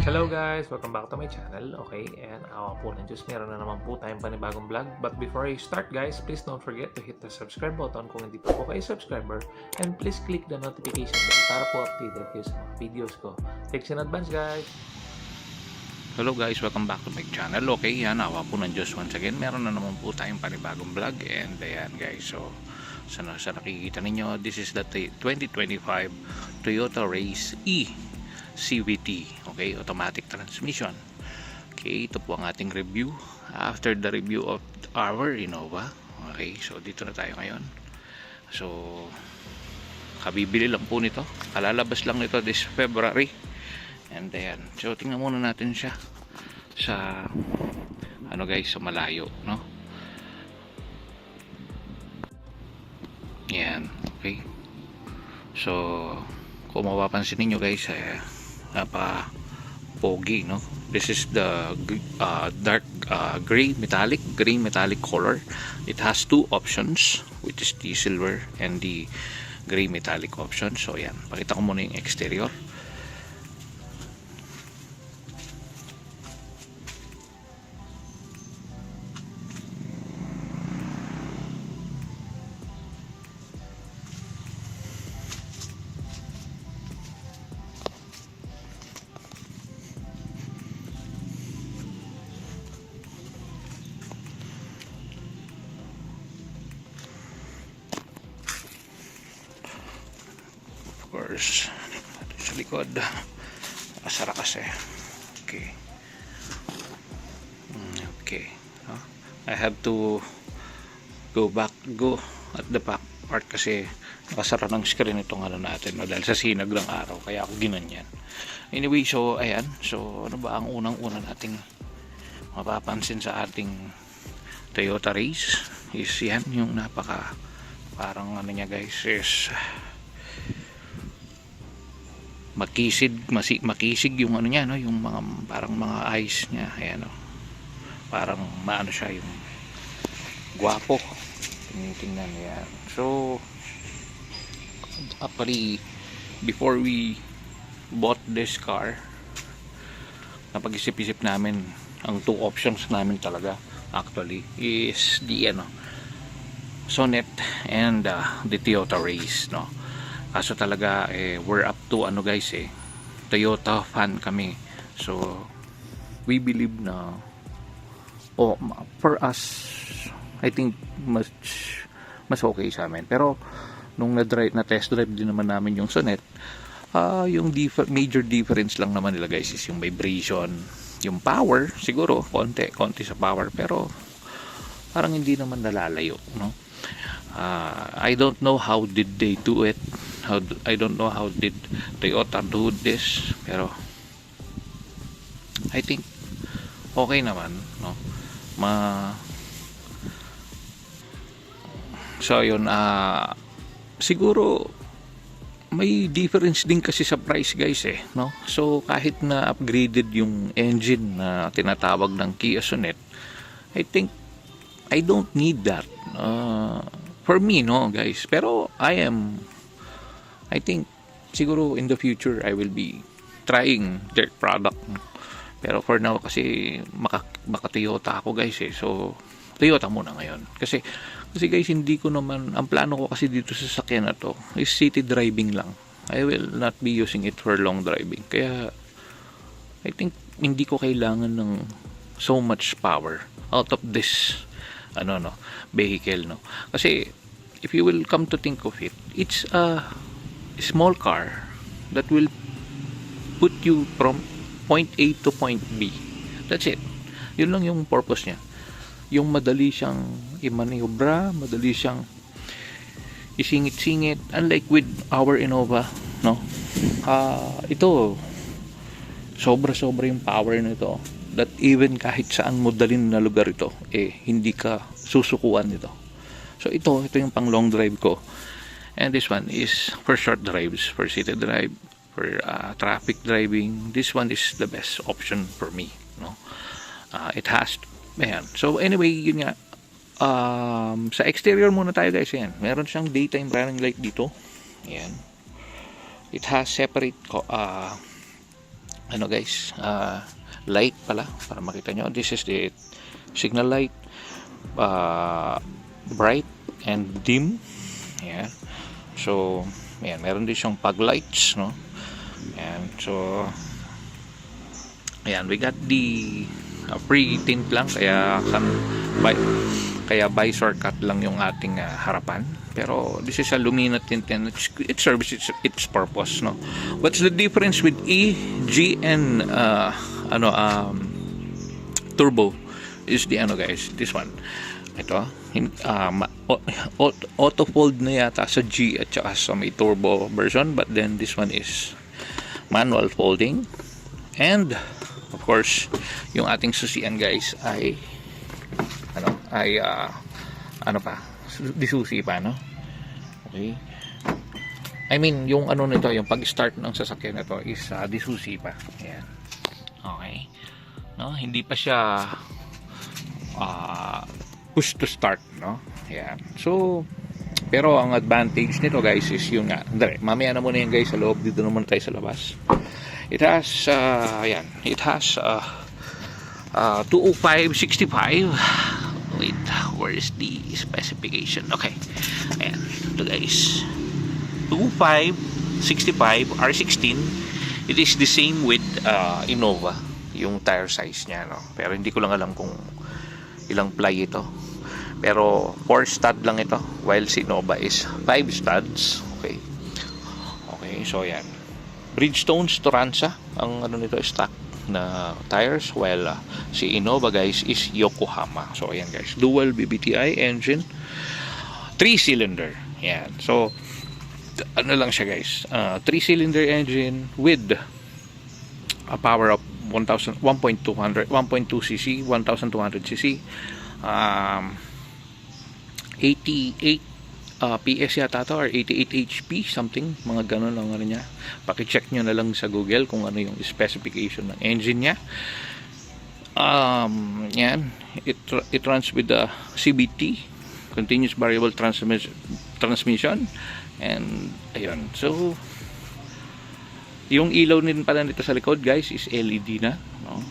Hello guys! Welcome back to my channel. Okay, and awa po ng Diyos, meron na naman po tayong panibagong vlog. But before I start guys, please don't forget to hit the subscribe button kung hindi pa po kayo subscriber. And please click the notification bell para po updated kayo sa mga videos ko. Thanks in advance guys! Hello guys, welcome back to my channel. Okay, yan, awa po ng Diyos once again. Meron na naman po tayong panibagong vlog. And ayan guys, so sa nakikita ninyo, this is the 2025 Toyota Race E CVT, okay, automatic transmission. Okay, ito po ang ating review after the review of our Innova. Okay, so dito na tayo ngayon. So kabibili lang po nito, kalalabas lang nito this February. And then, so tingnan muna natin siya sa ano guys, sa malayo, no? Yan, okay. So kung mapapansin niyo guys, napaka pogi, no? This is the dark gray metallic color. It has two options, which is the silver and the gray metallic option. So yan, pakita ko muna yung exterior. Course, sa likod asara kasi. Okay, okay, I have to go at the back part kasi nakasara ng screen itong ano natin, no? Dahil sa sinag ng araw, kaya ako ginanyan. Anyway, so ayan, so ano ba ang unang-una nating mapapansin sa ating Toyota Race is yan, yung napaka parang ano niya guys, is makisig yung ano niya, no, yung mga parang mga eyes niya, ayan, no, parang maano siya, yung gwapo, tingnan niya. So actually before we bought this car, napag-isip-isip namin, ang two options namin talaga actually is the Sonet and the Toyota Race, no. Kaso talaga we're up to guys, Toyota fan kami. So we believe na for us, I think mas okay sa amin. Pero nung na test drive din naman namin yung Sonet, yung major difference lang naman nila guys is yung vibration, yung power, siguro konti sa power, pero parang hindi naman nalalayo, no. I don't know how did they do it. I don't know how did Toyota do this, pero I think okay naman, no. So yun, siguro may difference din kasi sa price guys, no. So kahit na upgraded yung engine na tinatawag ng Kia Sonet, I think I don't need that for me, no guys. Pero I think siguro in the future I will be trying their product. Pero for now kasi maka Toyota ako guys, so Toyota muna ngayon. Kasi guys, hindi ko naman, ang plano ko kasi dito sa sasakyan na to is city driving lang. I will not be using it for long driving. Kaya I think hindi ko kailangan ng so much power out of this vehicle, no. Kasi if you will come to think of it, it's a small car that will put you from point A to point B. That's it. Yun lang yung purpose niya. Yung madali siyang i-maniobra, madali siyang isingit-singit, unlike with our Innova, no. Ito sobra yung power nito, that even kahit saan mo dalhin na lugar ito, hindi ka susukuan nito. So ito yung pang long drive ko. And this one is for short drives, for city drive, for traffic driving. This one is the best option for me, no. It has, so anyway, yun nga. Sa exterior muna tayo guys, yan. Meron siyang daytime running light dito. Yan. It has separate ano guys, light pala para makita nyo. This is the signal light, bright and dim. Ayan. So ayan, meron din siyang fog lights, no? Ayan. So ayan, we got the pre-tint lang, kaya visor cut lang yung ating harapan. Pero this is a Lumina tint and it serves its purpose, no? What's the difference with E, G and turbo is the guys, this one. Ito, auto fold na yata sa G at saka sa may turbo version, but then this one is manual folding. And of course, yung ating susian guys ay disusi pa, no? Okay. I mean, yung nito, yung pag-start ng sasakyan nito is disusi pa. Ayan. Okay. No, hindi pa siya push to start, no? Ayan. So, pero ang advantage nito guys is yung mamaya na muna yan guys sa loob, dito naman tayo sa labas. It has it has 205/65. Wait, where is the specification? Okay. Ayan. Ito guys. 205/65 R16. It is the same with Innova, yung tire size niya, no? Pero hindi ko lang alam kung ilang ply ito. Pero 4 stud lang ito, while si Innova is 5 studs. Okay. Okay, so yan. Bridgestones Turanza ang nito, stock na tires, while si Innova guys is Yokohama. So ayan guys, dual BBTI engine, 3-cylinder. Yan. So lang siya guys, 3-cylinder engine with a power of 1.2 cc, 1200 cc, 88 PS yata to, or 88 HP something, mga ganun lang niya. Paki-check nyo na lang sa Google kung ano yung specification ng engine niya. Yan, it runs with the CVT, continuous variable transmission, and ayun. So yung ilaw din pala nito sa likod guys is LED na, no?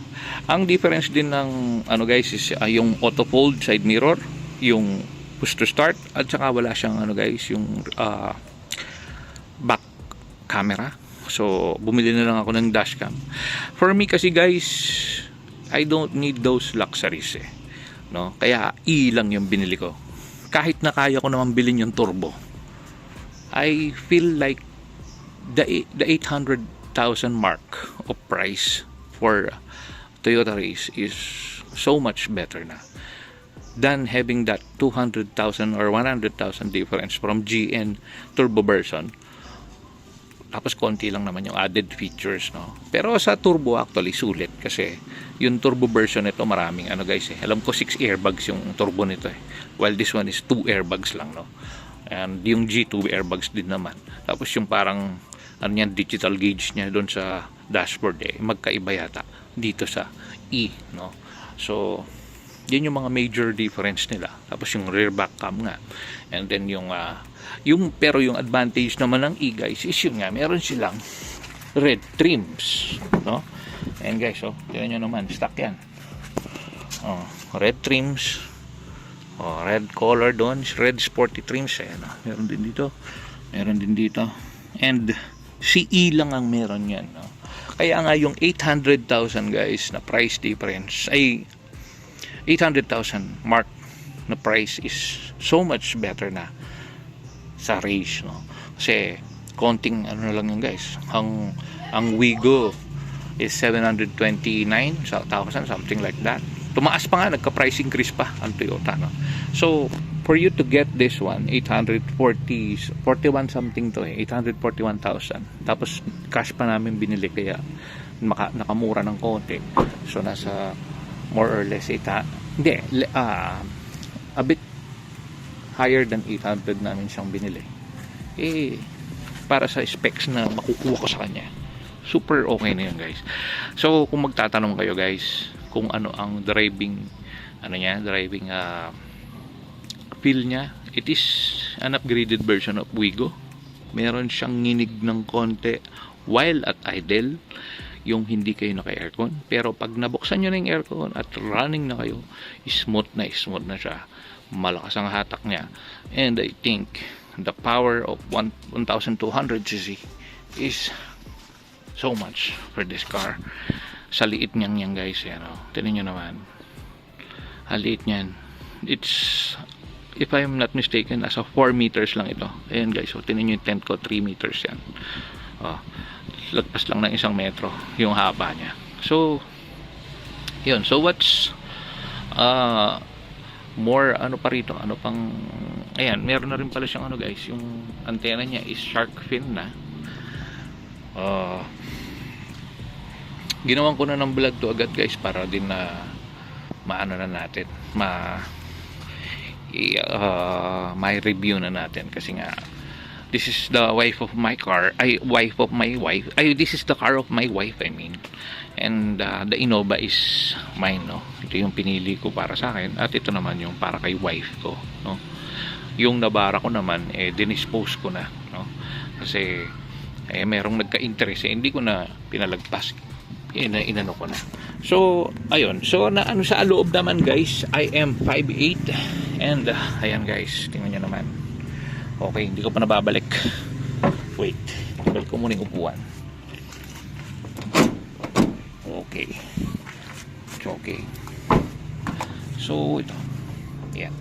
Ang difference din ng guys is yung auto fold side mirror, yung push to start, at saka wala siyang guys, yung back camera. So bumili na lang ako ng dashcam. For me kasi guys, I don't need those luxuries, no? Kaya E lang yung binili ko. Kahit na kaya ko naman bilhin yung turbo, I feel like the 800,000 mark of price for Toyota Race is so much better na than having that 200,000 or 100,000 difference from GN turbo version. Tapos konti lang naman yung added features, no? Pero sa turbo actually sulit, kasi yung turbo version nito maraming guys, alam ko 6 airbags yung turbo nito, while this one is 2 airbags lang, no? And yung G2 airbags din naman. Tapos yung parang digital gauge niya doon sa dashboard magkaiba yata dito sa E, no? So yun yung mga major difference nila. Tapos yung rear back cam nga, and then pero yung advantage naman ng E guys is yun nga, meron silang red trims, no? And guys, tingnan nyo naman, stock yan. Red trims, red color doon, red sporty trims, meron din dito, and CE lang ang meron yan, no? Kaya nga yung 800,000 guys na price difference, ay 800,000 mark na price is so much better na sa race, no? Kasi konting lang yun guys. Ang Wigo is 729,000, something like that. Tumaas pa nga, nagka-price increase pa ang Toyota, no? So for you to get this one, 41 something to, 841,000. Tapos cash pa namin binili, kaya nakamura ng konti. So nasa more or less a bit higher than 800 namin siyang binili. Para sa specs na makukuha ko sa kanya, super okay na yun guys. So kung magtatanong kayo guys kung ano ang driving feel niya, it is an upgraded version of Wigo. Meron siyang nginig ng konti while at idle. yung hindi kayo naka-aircon. Pero pag nabuksan nyo na yung aircon at running na kayo, smooth na siya. Malakas ang hatak niya. And I think the power of 1200cc is so much for this car. Sa liit niyan yan guys, yan o. Tignan nyo naman. Haliit niyan. It's, if I'm not mistaken, nasa 4 meters lang ito. Ayan guys, so tignan nyo yung tent ko, 3 meters yan. Lagpas lang ng 1 metro yung haba niya. So yun, so what's more ano pa rito, ano pang, ayan, meron na rin pala siyang ano guys, yung antena niya is shark fin na. Ginawan ko na ng vlog to agad guys para din na maano na natin, may review na natin kasi nga this is the wife of my car, this is the car of my wife, I mean, and the Innova is mine, no? Ito yung pinili ko para sa akin at ito naman yung para kay wife ko, no? Yung Navara ko naman dinispose ko na, no? Kasi merong nagka-interest, hindi ko na pinalagpas, inano ko na. So ayun, so na ano sa loob naman guys, I am 5'8", and ayan guys, tingnan nyo naman. Okay, hindi ko pa nababalik. Wait, balik ko muna yung upuan. Okay, it's okay. So ito, yan.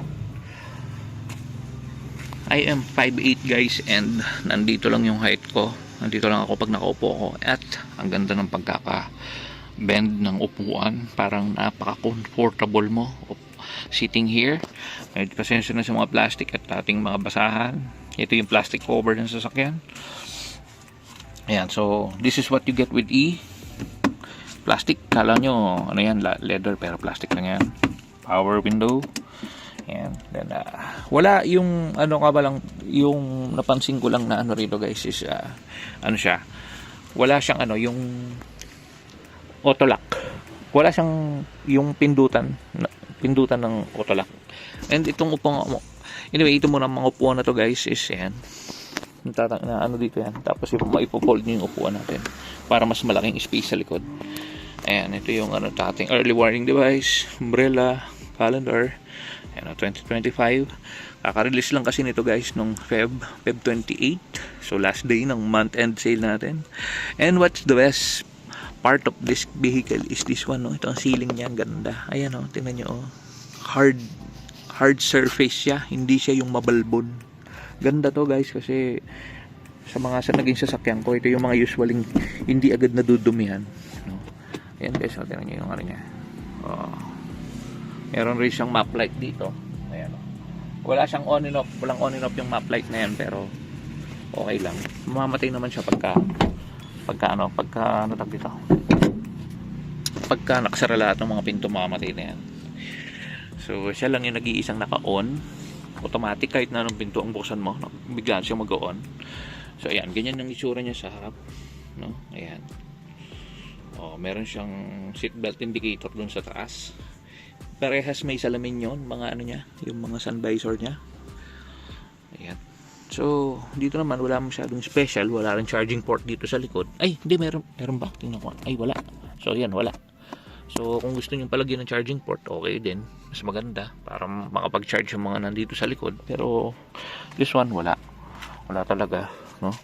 I am 5'8" guys, and nandito lang yung height ko. Nandito lang ako pag nakaupo ako, at ang ganda ng pagkaka-bend ng upuan. Parang napaka-comfortable mo sitting here. Medyo pasensya na sa mga plastic at ating mga basahan. Ito yung plastic cover ng sasakyan. Ayan, so this is what you get with plastic. Kala nyo ano yan, leather, pero plastic lang yan. Power window. And then wala yung ano ka ba lang, yung napansin ko lang na ano rito guys is ano siya, wala siyang ano, yung auto lock. Wala siyang yung pindutan ng auto lock. And itong upuan mo, anyway, ito muna mga upuan na to guys is yan, na ano dito yan, tapos yung maipo-fold nyo yung upuan natin para mas malaking space sa likod. Ayan, ito yung ano, ating early warning device, umbrella, calendar. Ayan, 2025. Kaka-release lang kasi nito guys nung Feb 28. So last day ng month end sale natin. And what's the best part of this vehicle is this one, no? Ito ang ceiling niya, ang ganda. Ayan, oh, tingnan nyo, oh. Hard surface siya, hindi siya yung mabalbon. Ganda to guys kasi sa naging sasakyan ko, ito yung mga usualing hindi agad nadudumihan, no? Ayan guys, oh, tingnan nyo yung ano niya. Meron rin siyang map light dito. Ayan. Wala siyang on and off. Walang on and off yung map light na yan, pero okay lang. Mamamatay naman siya pagka tag dito. Pagka nakasara lahat ng mga pinto, mamamatay na yan. So siya lang yung nag-iisang naka-on. Automatic, kahit na anong pinto ang buksan mo, biglaan siyang mag-on. So ayan, ganyan ang itsura niya sa harap, no? Ayan. Meron siyang seatbelt indicator dun sa taas. Parehas may salamin yon, mga ano niya, yung mga sun visor niya. Ayan. So dito naman wala masyadong special, wala rin charging port dito sa likod. Ay, hindi, meron ba? Tingnan ko. Ay, wala. So yan, wala. So kung gusto niyo palagyan ng charging port, okay din. Mas maganda para makapag-charge yung mga nandito sa likod. Pero this one wala. Wala talaga, no?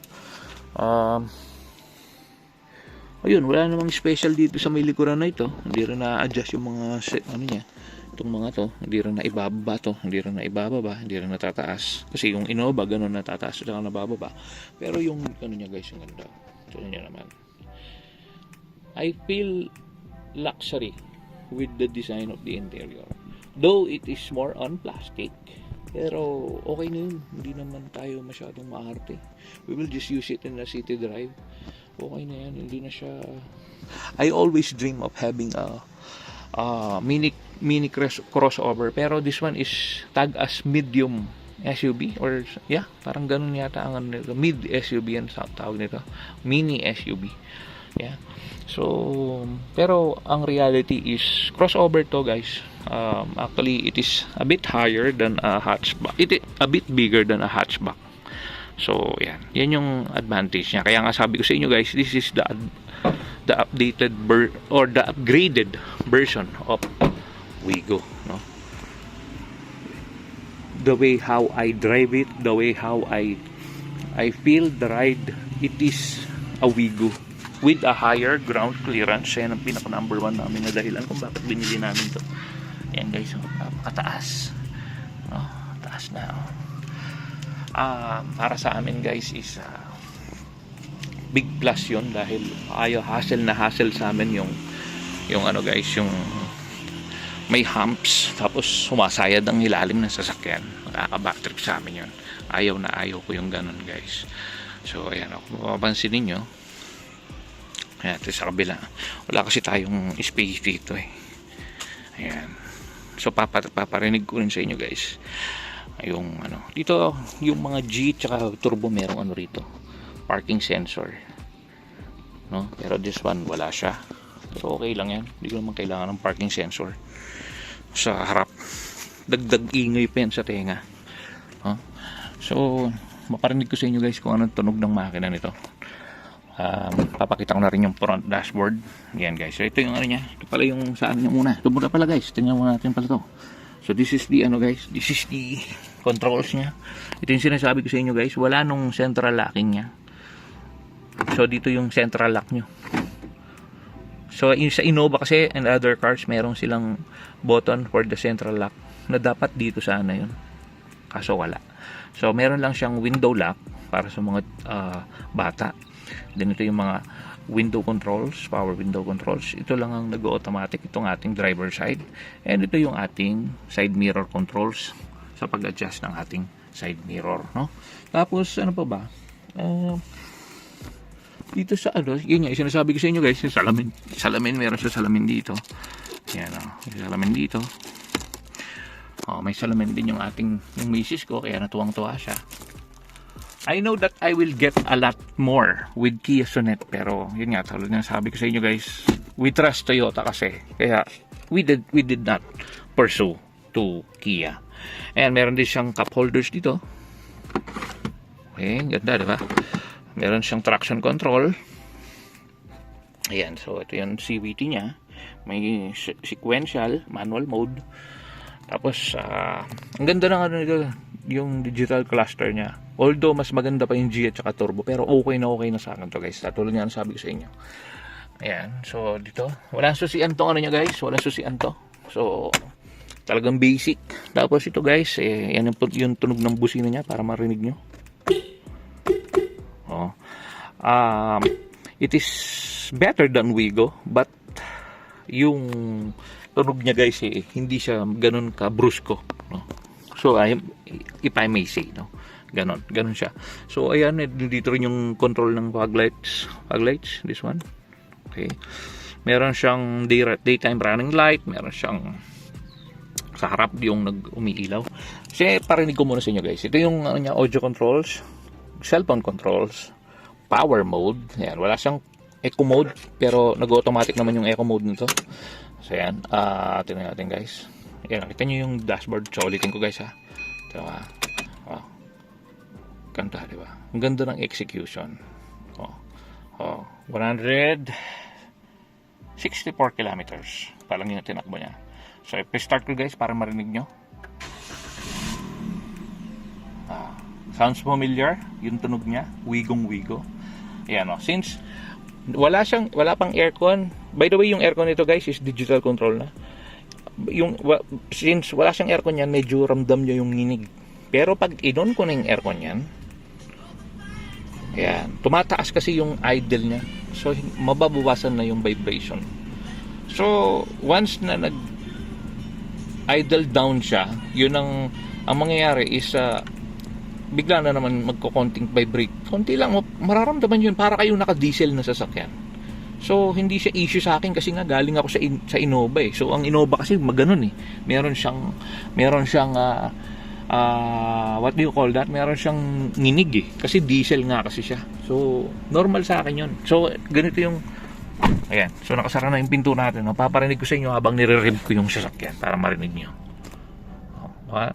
Ayun, wala namang special dito sa may likuran na ito. Hindi rin na-adjust yung mga ano niya. Itong mga to, hindi rin na ibababa to, hindi rin na ibababa, hindi rin natataas. Kasi yung Innova, ganun natataas at saka nabababa. Pero yung ano niya guys, yung ganda. Ito niya naman. I feel luxury with the design of the interior. Though it is more on plastic, pero okay na yun. Hindi naman tayo masyadong maarte. We will just use it in a city drive. Okay na yan, hindi na siya. I always dream of having a mini crossover, pero this one is tag as medium SUV, or yeah, parang ganun yata ang mid SUV ang tawag nito, mini SUV. Yeah. So pero ang reality is crossover to guys. Actually it is a bit higher than a hatchback. It is a bit bigger than a hatchback. So yan yung advantage niya. Kaya nga sabi ko sa inyo guys, this is the the upgraded version of Wigo, no? The way how I drive it, the way how I feel the ride, it is a Wigo with a higher ground clearance. Yan ang pinaka number 1 namin na dahilan kung bakit binili namin to. Yan guys, napakataas, no? Taas na, oh. Para sa amin guys is big plus yun dahil hassle sa amin yung ano guys, yung may humps tapos sumasayad ang ilalim ng sasakyan. Nakaka-backtrip sa amin yun. Ayaw ko yung ganun guys. So ayan, kung mapapansin ninyo, ayan, ito sa kabila, wala kasi tayong space dito eh. Ayan, so paparinig ko rin sa inyo guys yung ano dito, yung mga G tsaka turbo merong ano rito, parking sensor, no? Pero this one wala siya, pero okay lang yan, hindi ko naman kailangan ng parking sensor sa harap. Dagdag ingay pa yan sa tenga, no? So maparinig ko sa inyo guys kung anong tunog ng makina nito. Papakita ko na rin yung front dashboard. Yan guys, so ito yung ano niya, ito pala yung saan niya muna, ito muna pala guys, tingnan muna natin pala to. So this is the ano guys, this is the controls niya. Ito yung sinasabi ko sa inyo guys, wala nung central locking niya. So dito yung central lock nyo. So sa Innova kasi and other cars, merong silang button for the central lock na dapat dito sana yun, kaso wala. So meron lang siyang window lock para sa mga bata. Then ito yung mga window controls, power window controls. Ito lang ang nag-automatic, itong ating driver side. And ito yung ating side mirror controls sa pag-adjust ng ating side mirror, no? Tapos ano pa ba? Dito sa ano, yun nga, sinasabi ko sa inyo guys, yung salamin, meron siya salamin dito. Yan, may salamin dito. May salamin din yung misis ko, kaya natuwang-tuwa siya. I know that I will get a lot more with Kia Sonet, pero yun nga, tulad ng sabi ko sa inyo guys, we trust Toyota kasi, kaya we did not pursue to Kia. And meron din siyang cup holders dito. Okay, ganda, diba? Meron siyang traction control. Ayan, so ito yung CVT niya. May sequential, manual mode. Tapos, ang ganda ng ano nito, yung digital cluster niya. Although, mas maganda pa yung G at saka turbo. Pero okay na sa akin to guys. Tulad nga sabi ko sa inyo. Ayan, so dito. Walang susian to ano niya guys. Walang susian to. So, talagang basic. Tapos ito guys, yan yung tunog ng busina niya para marinig nyo. It is better than Wigo, but yung tunog niya guys hindi siya ganun ka brusko, no? So if I may say, no, ganun siya. So ayan, dito rin yung control ng fog lights, this one. Okay, meron siyang daytime running light, meron siyang sa harap yung umiilaw. Kasi parinig ko muna sa inyo guys, ito yung ano niya, audio controls, cellphone controls, power mode. Yan, wala siyang eco mode, pero nag-automatic naman yung eco mode nito. So yan, tingnan natin guys. Yan, nakita nyo yung dashboard. So ulitin ko guys ha. Ito ha. Ganda, diba? Ang ganda ng execution. 164 kilometers. Palang yung tinakbo niya. So if start ko guys, para marinig nyo. Sounds familiar yung tunog niya, Wigo. Ayan, since wala pang aircon. By the way, yung aircon nito guys is digital control na. Since wala siyang aircon yan, medyo ramdam nyo yung nginig. Pero pag i-on ko na yung aircon yan, ayan, tumataas kasi yung idle niya. So mababawasan na yung vibration. So once na idle down siya, yun ang mangyayari is bigla na naman magko-konting vibrate. Konti lang, mararamdaman yun para kayong naka-diesel na sasakyan. So hindi siya issue sa akin kasi nga galing ako sa Innova eh. So ang Innova kasi maganon eh. Meron siyang what do you call that? Meron siyang nginig eh. Kasi diesel nga kasi siya. So normal sa akin yun. So ganito yung ayan. So nakasara na yung pinto natin. Paparinig ko sa inyo habang nire-rev ko yung sasakyan para marinig nyo.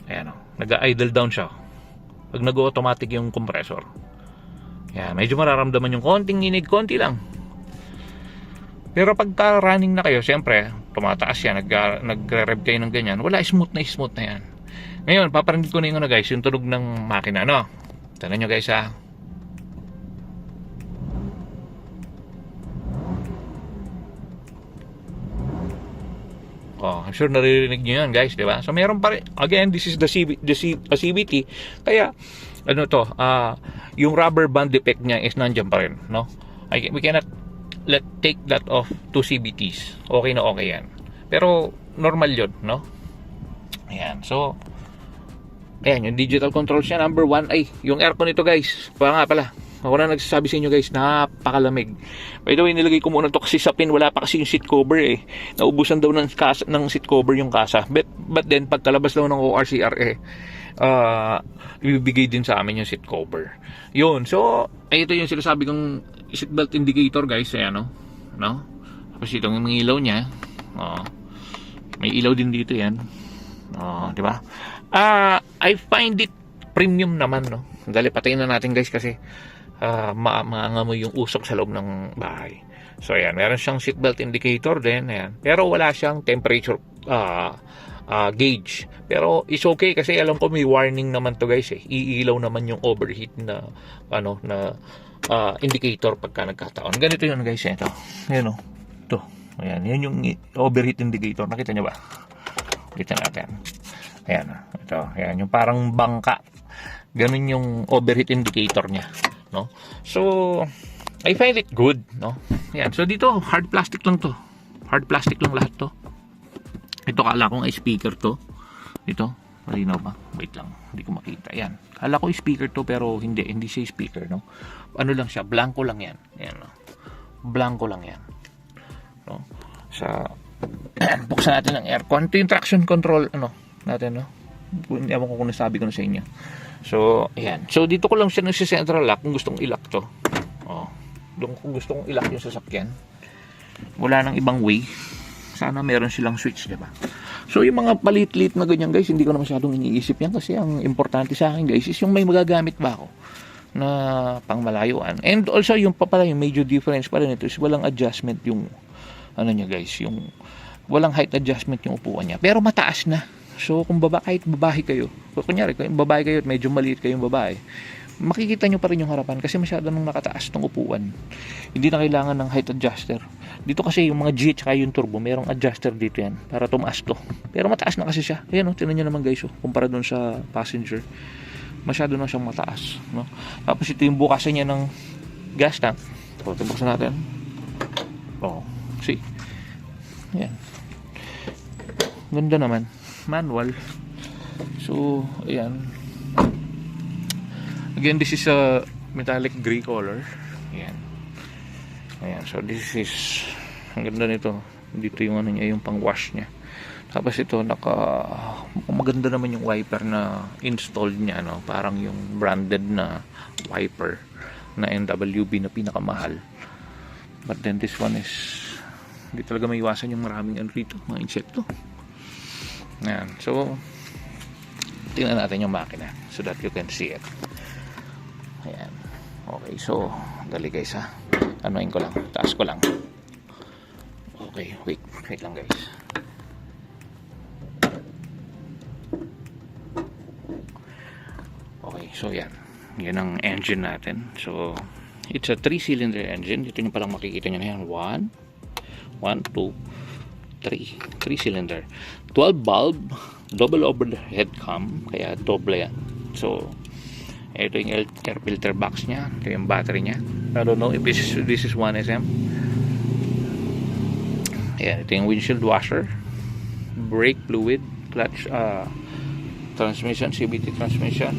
Ayan o. Nag-idle down siya. Pag nag-automatic yung compressor. Yan, medyo mararamdaman yung konting nginig, konti lang. Pero pagka running na kayo, siyempre, tumataas yan, nagre-rev kayo ng ganyan, wala, smooth na yan. Ngayon, paparinig ko na yung guys, yung tunog ng makina, no? Tignan nyo guys, ha. Oh, I'm sure naririnig nyo yan guys, di ba? So meron pa rin, again, this is the CVT, kaya ano to, yung rubber band effect niya is nandiyan pa rin, no? We cannot take that off to CVTs. Okay na okay yan. Pero normal yun, no? Ayan, so ayan, yung digital controls niya, number 1 ay yung aircon nito guys. Pala ako na nagsasabi sa inyo guys, napakalamig. By the way, nilagay ko muna to kasi sa pin, wala pa kasi yung seat cover eh. Naubusan daw ng seat cover yung kasa. But then, pagkalabas daw ng ORCR ibibigay din sa amin yung seat cover. Yun, so, ito yung sinasabi kong seatbelt indicator guys, ayan, no? Tapos ito yung mga ilaw niya. May ilaw din dito yan. Di ba? I find it premium naman, no? Dali, patayin na natin guys kasi maangamoy yung usok sa loob ng bahay. So ayan, meron siyang seatbelt indicator din, ayan. Pero wala siyang temperature gauge. Pero it's okay kasi alam ko may warning naman to guys eh. Iilaw naman yung overheat na indicator pagka nagkataon. Ganito yun guys, ito. Ayan, ito. Ayan, yun yung overheat indicator. Nakita nyo ba? Kita natin. Ayan, ito. Ayan, yung parang bangka. Ganun yung overheat indicator niya, no? So, I find it good, no? Ayan, so dito, hard plastic lang to. Hard plastic lang lahat to. Ito, kala ko ay speaker to. Ito, malinaw ba? Wait lang, hindi ko makita. Ayan, kala ko speaker to pero hindi siya speaker, no? Ano lang siya, blanco lang yan. Ayan, no? Blanco lang yan. No? Sa, buksan natin ang aircon. Ito yung traction control, natin, no? Ewan ko kung nasabi ko na sa inyo. So, ayan. So, dito ko lang siya nasa-central lock kung gustong i-lock to. Doon kung gusto kong i-lock yung sasakyan. Wala nang ibang way. Sana meron silang switch, diba? So, yung mga palit-lit na ganyan, guys, hindi ko na masyadong iniisip yan kasi ang importante sa akin, guys, is yung may magagamit ba ako na pangmalayuan. And also, yung major difference pa rin ito is walang adjustment yung, niya, guys, yung walang height adjustment yung upuan niya. Pero mataas na. So, kung kahit babae kayo, kunyari, kung babae kayo at medyo maliit kayong babae, makikita nyo pa rin yung harapan kasi masyado nang nakataas ng upuan. Hindi na kailangan ng height adjuster. Dito kasi yung mga G at yung turbo, mayroong adjuster dito yan para tumaas to. Pero mataas na kasi siya. Ayan, tingnan nyo naman guys, kumpara dun sa passenger. Masyado na siyang mataas. No? Tapos ito yung bukasan niya ng gas tank. So, buksan natin. See? Ayan. Ganda naman. Manual. So, ayan. Again, this is a metallic gray color. Ayan. Ayan. So, this is ang ganda nito. Dito yung niya, yung pang wash niya. Tapos ito, maganda naman yung wiper na installed niya, parang yung branded na wiper na NWB na pinakamahal. But then this one is hindi talaga may iwasan yung maraming rito, mga insekto. Ayan. So, tingnan natin yung makina so that you can see it. Ayan. Okay, so, dali guys ha. Anuin ko lang. Taas ko lang. Okay, wait lang guys. Okay, so yan. Yan ang engine natin. So, it's a 3-cylinder engine. Dito nyo palang makikita nyo na yan. 1, 2, 3 cylinder, 12 bulb, double overhead cam, kaya doble yan. So ito yung air filter box nya, ito yung battery nya. I don't know if this is 1SM. Ayan, ito yung windshield washer, brake fluid, clutch, transmission, CVT transmission,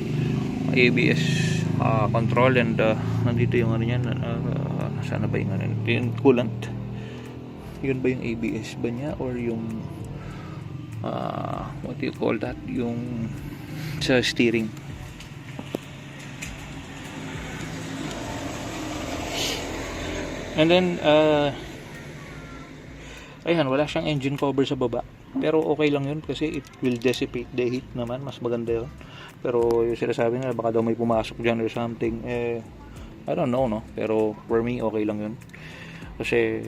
ABS control, and nandito yung yan, sana ba yung yung coolant. Yun ba yung ABS ba niya or yung what do you call that, yung sa steering. And then ayan, wala siyang engine cover sa baba pero okay lang yun kasi it will dissipate the heat naman, mas maganda yun. Pero yung sinasabi na baka daw may pumasok dyan or something, I don't know, no? Pero for me okay lang yun kasi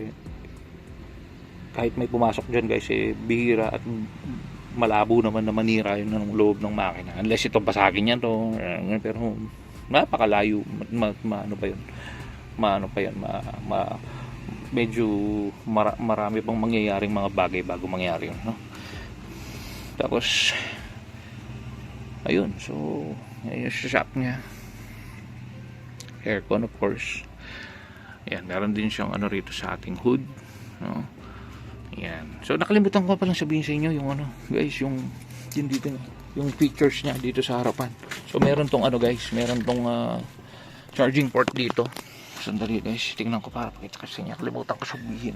kahit may pumasok dyan guys, bihira at malabo naman na manira yun ng loob ng makina, unless ito basagin yan to. Pero napakalayo, ano pa yun, medyo marami pang mangyayaring mga bagay bago mangyari yun, no? Tapos ayun, so ayun sa shop niya, aircon of course. Yan, meron din siyang ano rito sa ating hood, no? Yan. So nakalimutan ko palang sabihin sa inyo yung ano guys, yung dito, yung features niya dito sa harapan. So meron tong ano guys, meron tong charging port dito. Sandali guys, tingnan ko para pakita kasi niya, kalimutan ko sabihin.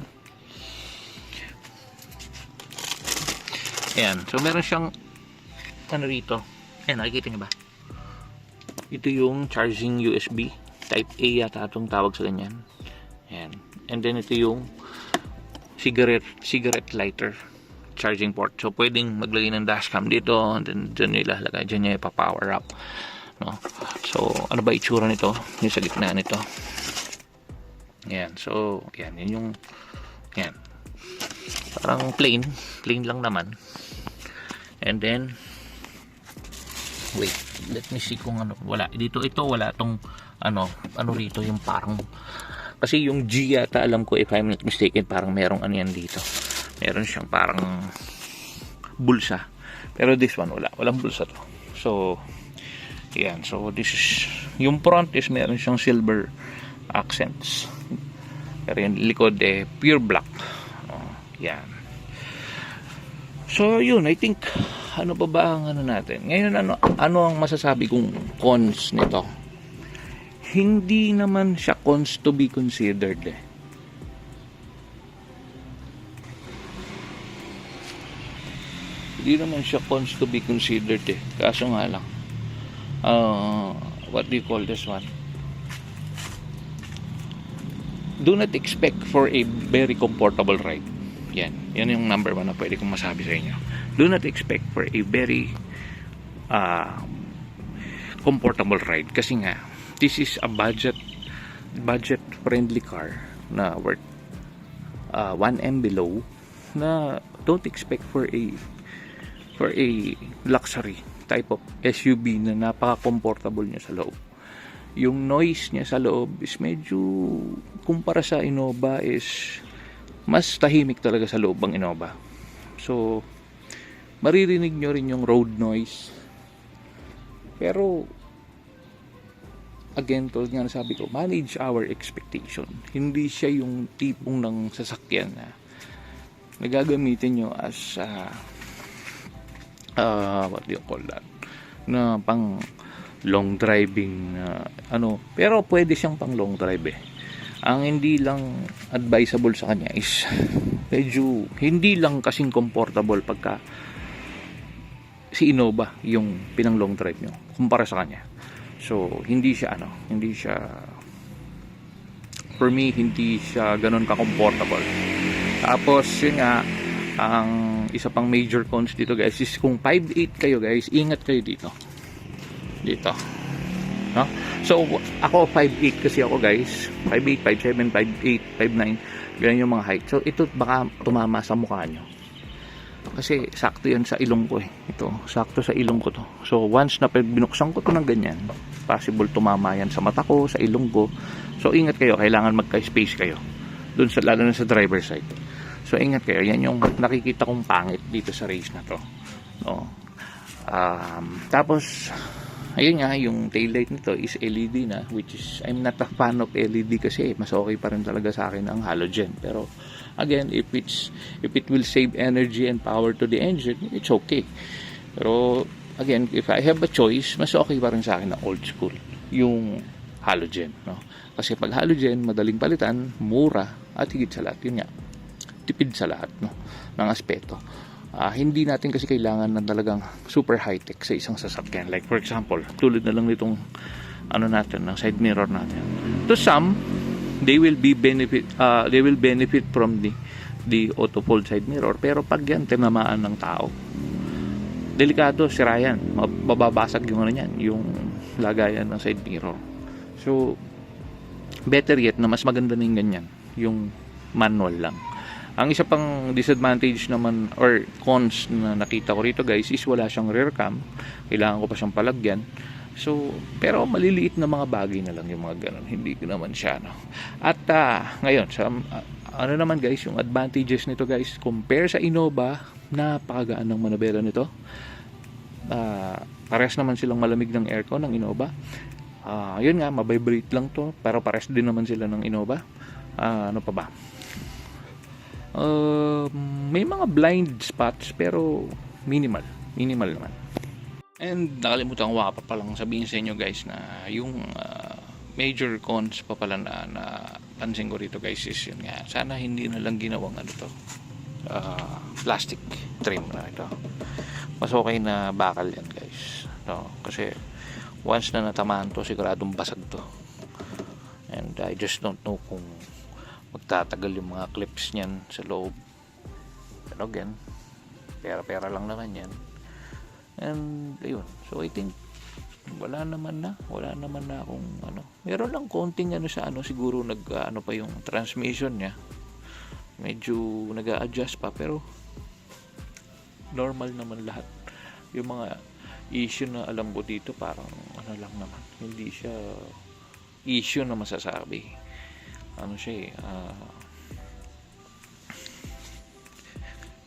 Ayan, so meron siyang ano rito. Ayan, nakikita niyo ba? Ito yung charging USB type A yata itong tawag sa ganyan. Ayan. And then ito yung cigarette lighter charging port. So pwedeng maglagay ng dashcam dito, and then dyan nyo ilalagay, dyan nyo ipa-power up, no? So ano ba itsura nito? Yung sa gitna nito. Ayan, so yan yung yan. Parang plain lang naman. And then wait, let me see kung ano, wala dito, ito wala tong ano rito, yung parang, kasi yung G yata, alam ko if I'm not mistaken, parang merong ano yan dito, meron siyang parang bulsa, pero this one walang bulsa to. So yan, so this is yung front, is meron siyang silver accents, pero yung likod pure black. Yan. So yun, I think ano ba ang ano natin ngayon, ano ang masasabi kong cons nito? Hindi naman siya cons to be considered Hindi naman siya cons to be considered kaso nga lang, what do you call this one? Do not expect for a very comfortable ride. Yan yung number 1 na pwede kong masabi sa inyo. Do not expect for a very comfortable ride, kasi nga this is a budget friendly car na worth 1M below, na don't expect for a luxury type of SUV na napaka-comfortable niya sa loob. Yung noise niya sa loob is medyo, kumpara sa Innova, is mas tahimik talaga sa loob ng Innova. So maririnig nyo rin yung road noise, pero again, tulad nga sabi ko, manage our expectation. Hindi siya yung tipong ng sasakyan na nagagamitin nyo as what do you call that, na pang long driving ano, pero pwede siyang pang long drive Ang hindi lang advisable sa kanya is medyo hindi lang kasing comfortable pagka si Innova yung pinang long drive nyo kumpara sa kanya. So hindi siya for me, hindi siya ganun ka-comfortable. Tapos yun nga, ang isa pang major cons dito guys is kung 5'8 kayo guys, ingat kayo dito, no? So ako 5'8 kasi ako guys, 5'8, 5'7, 5'8, 5'9, ganyan yung mga height. So ito baka tumama sa mukha nyo, kasi sakto yan sa ilong ko ito, sakto sa ilong ko to. So once na binuksan ko to ng ganyan, possible tumama yan sa mata ko, sa ilong ko. So ingat kayo, kailangan magka-space kayo dun sa, lalo na sa driver side. So ingat kayo, yan yung nakikita kong pangit dito sa race na to, no? Tapos ayun nga, yung taillight nito is LED na, which is I'm not a fan of LED kasi mas okay pa rin talaga sa akin ang halogen. Pero again, if it will save energy and power to the engine, it's okay. Pero again, if I have a choice, mas okay pa rin sa akin na old school yung halogen, no? Kasi pag halogen, madaling palitan, mura, at higit sa lahat, yun nga, tipid sa lahat, no, ng aspeto. Hindi natin kasi kailangan ng talagang super high-tech sa isang sasakyan. Like for example, tulad na lang nitong ano natin, ng side mirror natin. To some, they will benefit from the auto fold side mirror. Pero pag yan tinamaan ng tao, delikado, sira yan. Mababasag yung ano yan, yung lagayan ng side mirror. So better yet na mas maganda na yung ganyan, yung manual lang. Ang isa pang disadvantage naman or cons na nakita ko rito guys is wala siyang rear cam. Kailangan ko pa siyang palagyan. So, pero maliliit na mga bagay na lang yung mga ganun. Hindi ko naman siya, no. At ngayon, sa ano naman guys, yung advantages nito guys, compare sa Innova, napakagaan ng manobela nito. Pares naman silang malamig ng aircon ng Innova. Yun nga, mabibrate lang to, pero pares din naman sila ng Innova. Ano pa ba? May mga blind spots pero minimal naman. And nakalimutan ko pa palang sabihin sa inyo guys na yung major cons pa pala na pansin ko rito guys is yun nga, sana hindi na lang ginawang ano to, plastic trim na ito. Mas okay na bakal yan guys, no? Kasi once na natamaan to, siguradong basag to. And I just don't know kung magtatagal yung mga clips niyan sa loob. Pero again, pera lang naman yan. And ayun, so I think wala naman na akong ano. Meron lang konting ano sa ano, siguro ano pa yung transmission niya. Medyo nag-a-adjust pa, pero normal naman lahat. Yung mga issue na alam ko dito parang ano lang naman, hindi siya issue na masasabi. Ano siya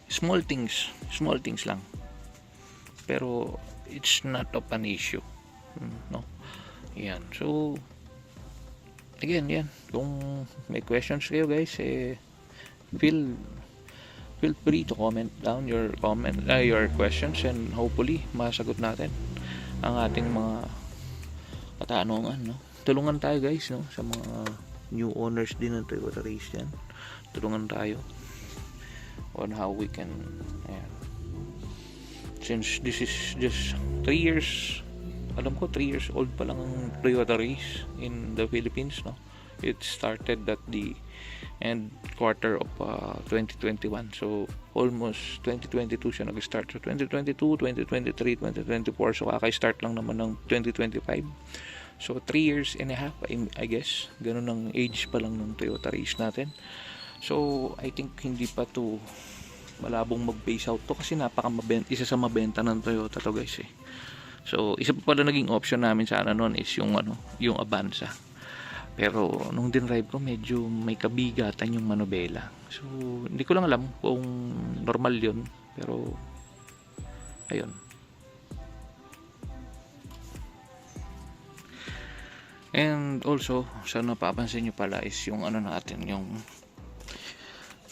small things lang, pero it's not of an issue, no? Yan, so again, yan, kung may questions kayo guys, feel free to comment down your questions, and hopefully masagot natin ang ating mga katanungan, no? Tulungan tayo guys, no, sa mga new owners din ng Toyota Race yan. Tulungan tayo on how we can, ayan. Since this is just 3 years, alam ko 3 years old pa lang ang Toyota Race in the Philippines, no? It started at the end quarter of 2021, so almost 2022 siya nag-start. So 2022, 2023, 2024, so kaka-start lang naman ng 2025. So 3 years and a half, I guess. Ganun ang age pa lang ng Toyota Race natin. So I think hindi pa to malabong mag-phase out to, kasi isa sa mabenta ng Toyota to guys eh. So isa pa pala naging option namin sana noon is yung yung Avanza. Pero nung dinrive ko, medyo may kabigatan yung manobela. So hindi ko lang alam kung normal yun, pero ayun. And also, sa napapansin nyo pala is yung ano natin, yung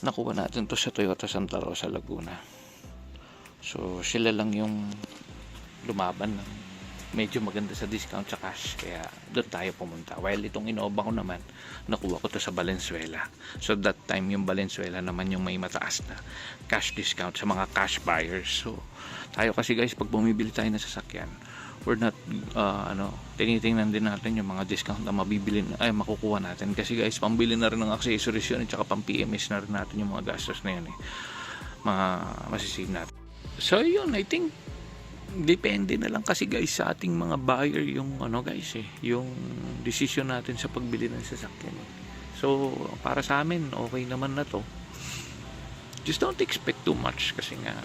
nakuha natin to sa Toyota Santa Rosa, Laguna. So sila lang yung lumaban ng medyo maganda sa discount sa cash, kaya doon tayo pumunta. While itong Innova ko naman, nakuha ko to sa Valenzuela. So that time yung Valenzuela naman yung may mataas na cash discount sa mga cash buyers. So tayo kasi guys, pag bumibili tayo ng sasakyan, we're not tinitingnan din natin yung mga discount na makukuha natin, kasi guys, pambili na rin ng accessories yun, at saka pang PMS na rin natin yung mga gastos na yun masisave natin. So yun, I think depende na lang kasi guys sa ating mga buyer yung yung decision natin sa pagbili ng sasakyan. So para sa amin, okay naman na to. Just don't expect too much, kasi nga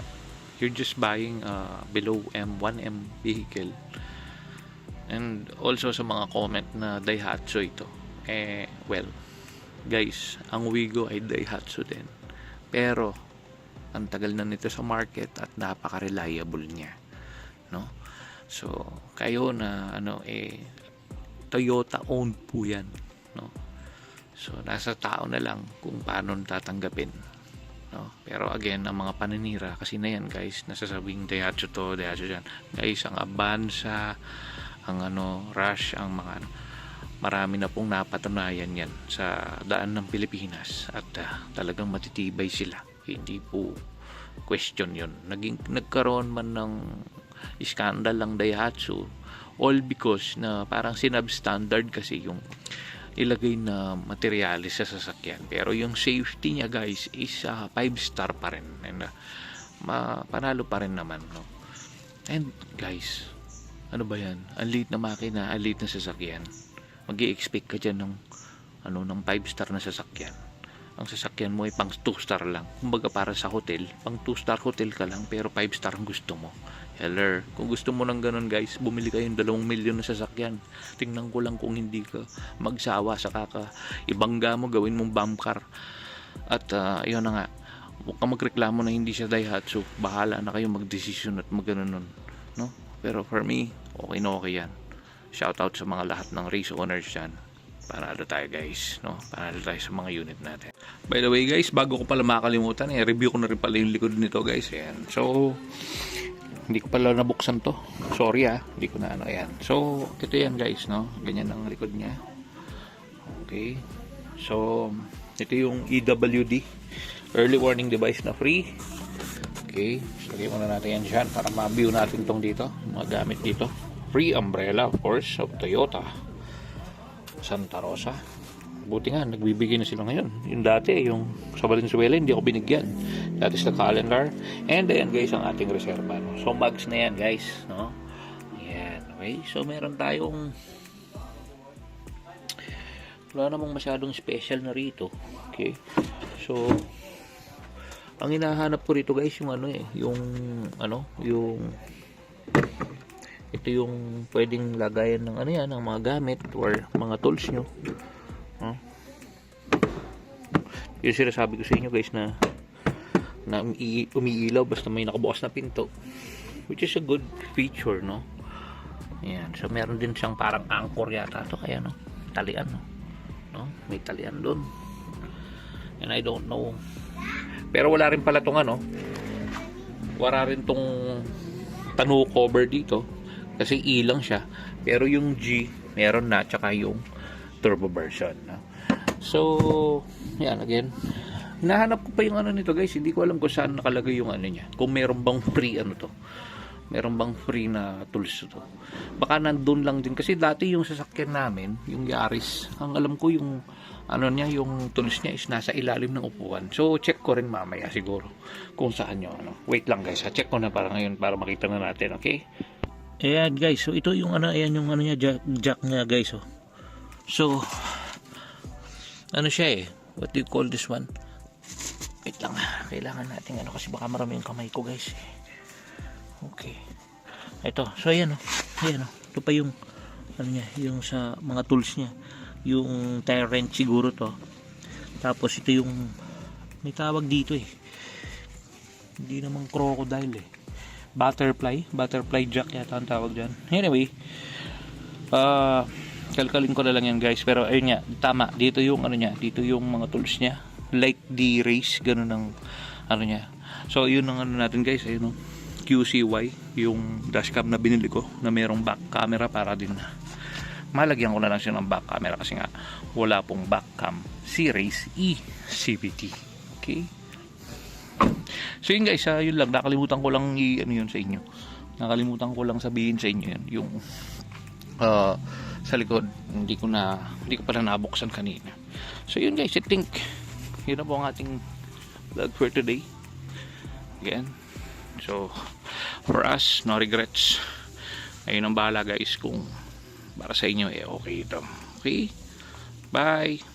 you're just buying below 1M vehicle. And also sa mga comment na Daihatsu ito, well guys, ang Wigo ay Daihatsu din, pero ang tagal na nito sa market at napaka-reliable niya, no? So kayo na Toyota owned po yan, no? So nasa tao na lang kung paano tatanggapin, no? Pero again, ang mga paninira kasi na yan guys, nasasabing Daihatsu to, Daihatsu yan guys, ang Avanza, ang Rush, ang mga marami na pong napatunayan yan sa daan ng Pilipinas, at talagang matitibay sila, hindi po question yun. Nagkaroon man ng scandal lang Daihatsu, all because na parang sinubstandard kasi yung ilagay na materyales sa sasakyan, pero yung safety niya guys is 5-star pa rin, and panalo pa rin naman, no? And guys, ano ba yan, ang liit na makina, ang liit na sasakyan, mag-i-expect ka dyan ng 5-star na sasakyan. ang sasakyan mo ay pang 2-star lang. Kumbaga para sa hotel, pang 2-star hotel ka lang pero 5-star ang gusto mo. Heller, kung gusto mo ng ganun guys, bumili kayong 2 milyon na sasakyan. Tingnan ko lang kung hindi ka magsawa sa ibangga mo, gawin mong bump car. At yun na nga, huwag ka magreklamo na hindi siya Daihatsu. Bahala na kayo magdesisyon at magganon, no? Pero for me, okay na okay yan. Shout out sa mga lahat ng race owners dyan. Panalo tayo guys, no? Panalo tayo sa mga unit natin. By the way guys, bago ko pala makalimutan, review ko na rin pala yung likod nito guys. Ayan. So, hindi ko pala nabuksan to. Sorry hindi ko na ayan. So, ito yan guys, no? Ganyan ang likod niya. Okay. So, ito yung EWD, Early Warning Device na free. Okay. So, lagyan muna natin yan dyan para ma-view natin tong dito. Mga gamit dito. Free umbrella, of course, of Toyota Santa Rosa. Buti nga, nagbibigay na sila ngayon. Yung dati, yung sa Valenzuela, hindi ako binigyan. That is the calendar. And ayan guys, ang ating reserva. No? So, bags na yan guys. No? Ayan, okay. So, meron tayong wala namang masyadong special na rito. Okay. So, ang hinahanap ko rito guys, yung ito yung pwedeng lagayan ng ng mga gamit or mga tools nyo. Yung sinasabi ko sa inyo guys na umiilaw basta may nakabukas na pinto, which is a good feature, no? Ayan, so meron din siyang parang anchor yata to, kaya talian, no? May talian doon. And I don't know. Pero wala rin pala tong wala rin tong tonneau cover dito. Kasi E lang siya. Pero yung G, meron na. Tsaka yung turbo version. No? So, yan again. Hinahanap ko pa yung nito guys. Hindi ko alam kung saan nakalagay yung niya. Kung meron bang free to. Meron bang free na tools to. Baka nandun lang din. Kasi dati yung sasakyan namin, yung Yaris, ang alam ko yung yung tools niya is nasa ilalim ng upuan. So, check ko rin mamaya siguro kung saan yung Wait lang guys. Check ko na para ngayon para makita na natin. Okay? Ayan guys, so ito yung ayan yung niya, jack niya guys. So, siya what do you call this one? Wait lang, kailangan natin kasi baka marami yung kamay ko guys. Okay. Ito, so ayan ayan ito pa yung niya, yung sa mga tools niya. Yung tire wrench siguro to. Tapos ito yung may tawag dito hindi naman crocodile butterfly jack yata ang tawag dyan. Anyway, kalkalin ko na lang yan guys, pero ayun nga, tama, dito yung dito yung mga tools niya, like the race, ganun ang niya. So yun ang natin guys, ayun QCY, yung dashcam na binili ko na merong back camera para din malagyan ko na lang siya ng back camera kasi nga wala pong back cam si Race E CVT. Okay. So yun guys, yun lang, nakalimutan ko lang yun sa inyo. Nakalimutan ko lang sabihin sa inyo yun, yung sa likod, hindi ko pala nabuksan kanina. So yun guys, I think yun na po ang ating vlog for today. Again, so for us, no regrets. Ayun ang bahala guys kung para sa inyo okay ito. Okay? Bye!